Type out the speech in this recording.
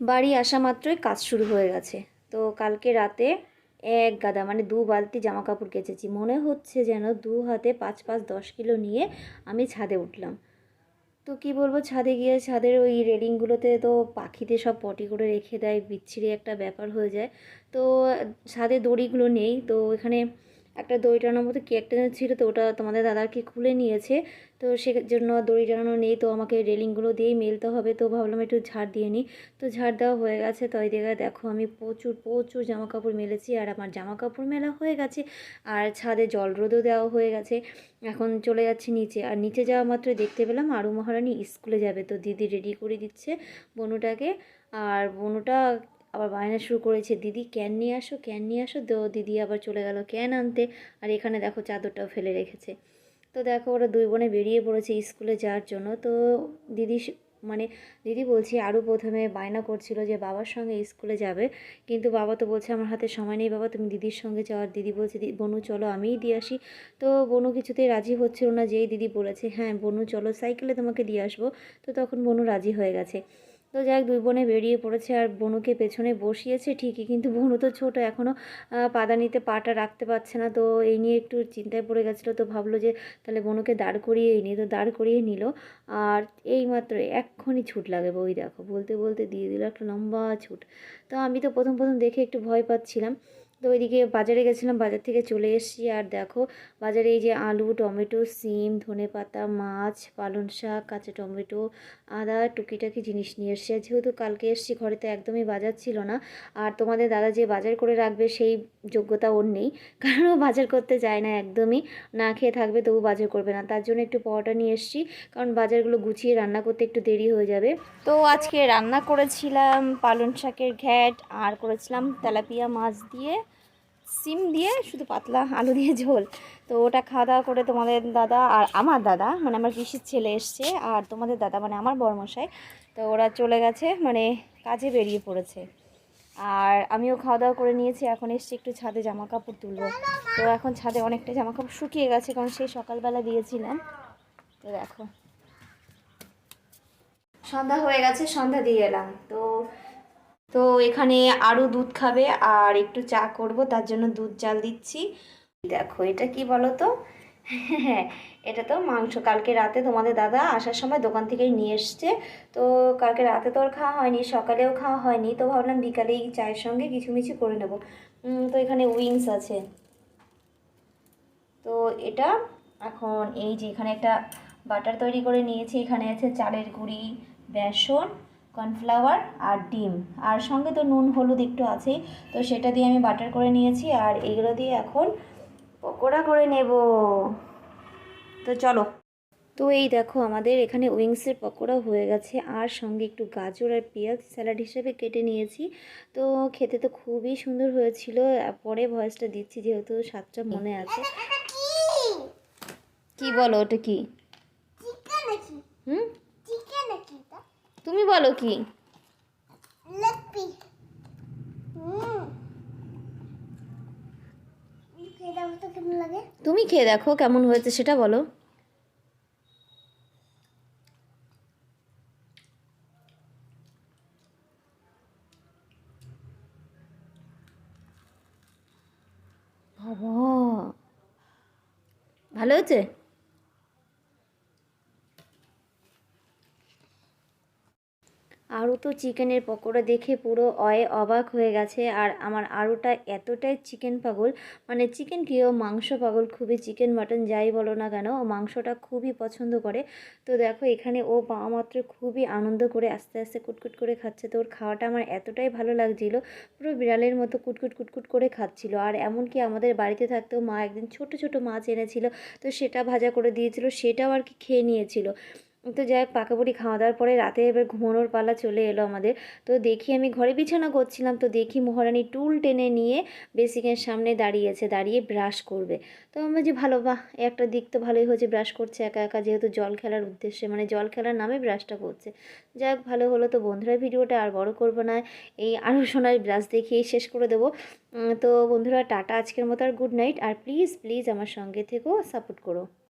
বাড়ি আসা মাত্রই কাজ শুরু হয়ে গেছে। তো কালকে রাতে এক গাদা মানে 2 বালতি জামা কাপড় কেচেছি। মনে হচ্ছে যেন 2 হাতে 5-5 10 কিলো নিয়ে আমি ছাদে উঠলাম। তো কি বলবো, ছাদে গিয়ে ছাদের ওই রেলিংগুলোতে তো পাখিতে সব পটি করে রেখে দেয়, বিচ্ছিরি একটা ব্যাপার হয়ে যায়। তো ছাদে দড়িগুলো নেই, তো এখানে একটা দড়ি টানার মতো কি একটা যেন ছিল, তো ওটা তোমাদের দাদাকে খুলে নিয়েছে। তো সেজন্য দড়ি টানানো নেই, তো আমাকে রেলিংগুলো দিয়েই মেলতে হবে। তো ভাবলাম একটু ঝাড় দিয়ে নিই। তো ঝাড় দেওয়া হয়ে গেছে। তো ওই জায়গায় দেখো আমি প্রচুর প্রচুর জামা কাপড় মেলেছি, আর আমার জামা কাপড় মেলা হয়ে গেছে, আর ছাদে জল রোদও দেওয়া হয়ে গেছে। এখন চলে যাচ্ছি নিচে, আর নিচে যাওয়া মাত্রই দেখতে পেলাম আরু মহারানী স্কুলে যাবে। তো দিদি রেডি করে দিচ্ছে বনুটাকে, আর বনুটা আবার বায়না শুরু করেছে, দিদি ক্যান নিয়ে আসো, ক্যান নিয়ে আসো। তো দিদি আবার চলে গেল ক্যান আনতে, আর এখানে দেখো চাদরটাও ফেলে রেখেছে। তো দেখো ওরা দুই বোনে বেরিয়ে পড়েছে স্কুলে যাওয়ার জন্য। তো দিদি মানে দিদি বলছি, আরও প্রথমে বায়না করছিল যে বাবার সঙ্গে স্কুলে যাবে, কিন্তু বাবা তো বলছে আমার হাতে সময় নেই বাবা, তুমি দিদির সঙ্গে যাও। আর দিদি বলছে বনু চলো আমিই দিয়ে আসি। তো বনু কিছুতেই রাজি হচ্ছিল না, যেই দিদি বলেছে হ্যাঁ বনু চলো সাইকেলে তোমাকে দিয়ে আসবো, তো তখন বনু রাজি হয়ে গেছে। তো যাই হোক, দুই বোনে বেরিয়ে পড়েছে, আর বনুকে পেছনে বসিয়েছে ঠিকই, কিন্তু বনু তো ছোটো এখনও, পাদানিতে পাটা রাখতে পারছে না। তো এই নিয়ে একটু চিন্তায় পড়ে গেছিলো। তো ভাবলো যে তাহলে বনুকে দাঁড় করিয়েই নিই, তো দাঁড় করিয়ে নিল। আর এইমাত্র এক্ষুনি ছুট লাগাবে, ওই দেখো বলতে বলতে দিয়ে দিল একটা লম্বা ছুট। তো আমি তো প্রথম প্রথম দেখে একটু ভয় পাচ্ছিলাম। তো ওইদিকে বাজারে গেছিলাম, বাজার থেকে চলে এসেছি, আর দেখো বাজারে এই যে আলু, টমেটো, সিম, ধনেপাতা, মাছ, পালং শাক, কাঁচা টমেটো, আদা, টুকিটাকি জিনিস নিয়ে এসেছি। আর যেহেতু কালকে এসেছি, ঘরে তো একদমই বাজার ছিল না। আর তোমাদের দাদা যে বাজার করে রাখবে সেই যোগ্যতা ওর নেই, কারণ ও বাজার করতে যায় না একদমই, না খেয়ে থাকবে তবু বাজার করবে না। তার জন্য একটু পরোটা নিয়ে এসেছি, কারণ বাজারগুলো গুছিয়ে রান্না করতে একটু দেরি হয়ে যাবে। তো আজকে রান্না করেছিলাম পালং শাকের ঘ্যাট, আর করেছিলাম তেলাপিয়া মাছ দিয়ে, সিম দিয়ে, শুধু পাতলা আলু দিয়ে ঝোল। তো ওটা খাওয়া দাওয়া করে তোমাদের দাদা আর আমার দাদা মানে আমার পিসির ছেলে এসছে, আর তোমাদের দাদা মানে আমার বড়মশাই, তো ওরা চলে গেছে, মানে কাজে বেরিয়ে পড়েছে। আর আমিও খাওয়া দাওয়া করে নিয়েছি, এখন এসছি একটু ছাদে জামা কাপড় তুলবো। তো এখন ছাদে অনেকটা জামা কাপড় শুকিয়ে গেছে, কারণ সেই সকালবেলা দিয়েছিলাম। তো দেখো সন্ধ্যা হয়ে গেছে, সন্ধ্যা দিয়ে এলাম। তো তো এখানে আরও দুধ খাবে, আর একটু চা করব, তার জন্য দুধ জাল দিচ্ছি। দেখো এটা কি বলো তো, হ্যাঁ এটা তো মাংস, কালকে রাতে তোমাদের দাদা আসার সময় দোকান থেকেই নিয়ে এসছে। তো কালকে রাতে তো আর খাওয়া হয়নি, সকালেও খাওয়া হয়নি, তো ভাবলাম বিকালেই চায়ের সঙ্গে কিছু মিছু করে নেব। তো এখানে উইংস আছে। তো এটা এখন এই যে এখানে একটা বাটার তৈরি করে নিয়েছি, এখানে আছে চালের গুঁড়ি, বেসন, কর্নফ্লাওয়ার আর ডিম, আর সঙ্গে তো নুন হলুদ একটু আছেই। তো সেটা দিয়ে আমি বাটার করে নিয়েছি, আর এগুলো দিয়ে এখন পকোড়া করে নেব। তো চলো। তো এই দেখো আমাদের এখানে উইংসের পকোড়া হয়ে গেছে, আর সঙ্গে একটু গাজর আর পেঁয়াজ স্যালাড হিসেবে কেটে নিয়েছি। তো খেতে তো খুবই সুন্দর হয়েছিল। পরে ভয়েসটা দিচ্ছি যেহেতু স্বাদটা মনে আছে। কি বলো ওটা কি? হুম, তুমি বলো কি? তুমি খেয়ে দেখো কেমন হয়েছে সেটা বলো। বাবা, ভালো হয়েছে? আরও তো চিকেনের পকোড়া দেখে পুরো অবাক হয়ে গেছে। আর আমার আরুটা এতটাই চিকেন পাগল, মানে চিকেন কি, ও মাংস পাগল খুবই, চিকেন মাটন যাই বলো না কেন ও মাংসটা খুবই পছন্দ করে। তো দেখো এখানে ও পাওয়া মাত্র খুবই আনন্দ করে আস্তে আস্তে কুটকুট করে খাচ্ছে। তো ওর খাওয়াটা আমার এতটাই ভালো লাগছিল, পুরো বিড়ালের মতো কুটকুট কুটকুট করে খাচ্ছিল। আর এমনকি আমাদের বাড়িতে থাকতেও মা একদিন ছোট ছোট মাছ এনেছিল, তো সেটা ভাজা করে দিয়েছিল, সেটাও আর কি খেয়ে নিয়েছিল। তো যাই হোক, পাকাপুরি খাওয়া দাওয়ার পরে রাতে এবার ঘুমানোর পালা চলে এলো আমাদের। তো দেখি আমি ঘরে বিছানা করছিলাম, তো দেখি মহারানী টুল টেনে নিয়ে বেসিনের সামনে দাঁড়িয়েছে, দাঁড়িয়ে ব্রাশ করবে। তো আমরা যে ভালো, বাহ একটা দিক তো ভালোই হয়েছে, ব্রাশ করছে একা একা, যেহেতু জল খেলার উদ্দেশ্যে মানে জল খেলার নামে ব্রাশটা করছে। যাই হোক ভালো হলো। তো বন্ধুরা ভিডিওটা আর বড় করবো না, এই আরও সোনার ব্রাশ দেখিয়েই শেষ করে দেবো। তো বন্ধুরা টাটা, আজকের মতো, আর গুড নাইট। আর প্লিজ প্লিজ আমার সঙ্গে থেকেও সাপোর্ট করো।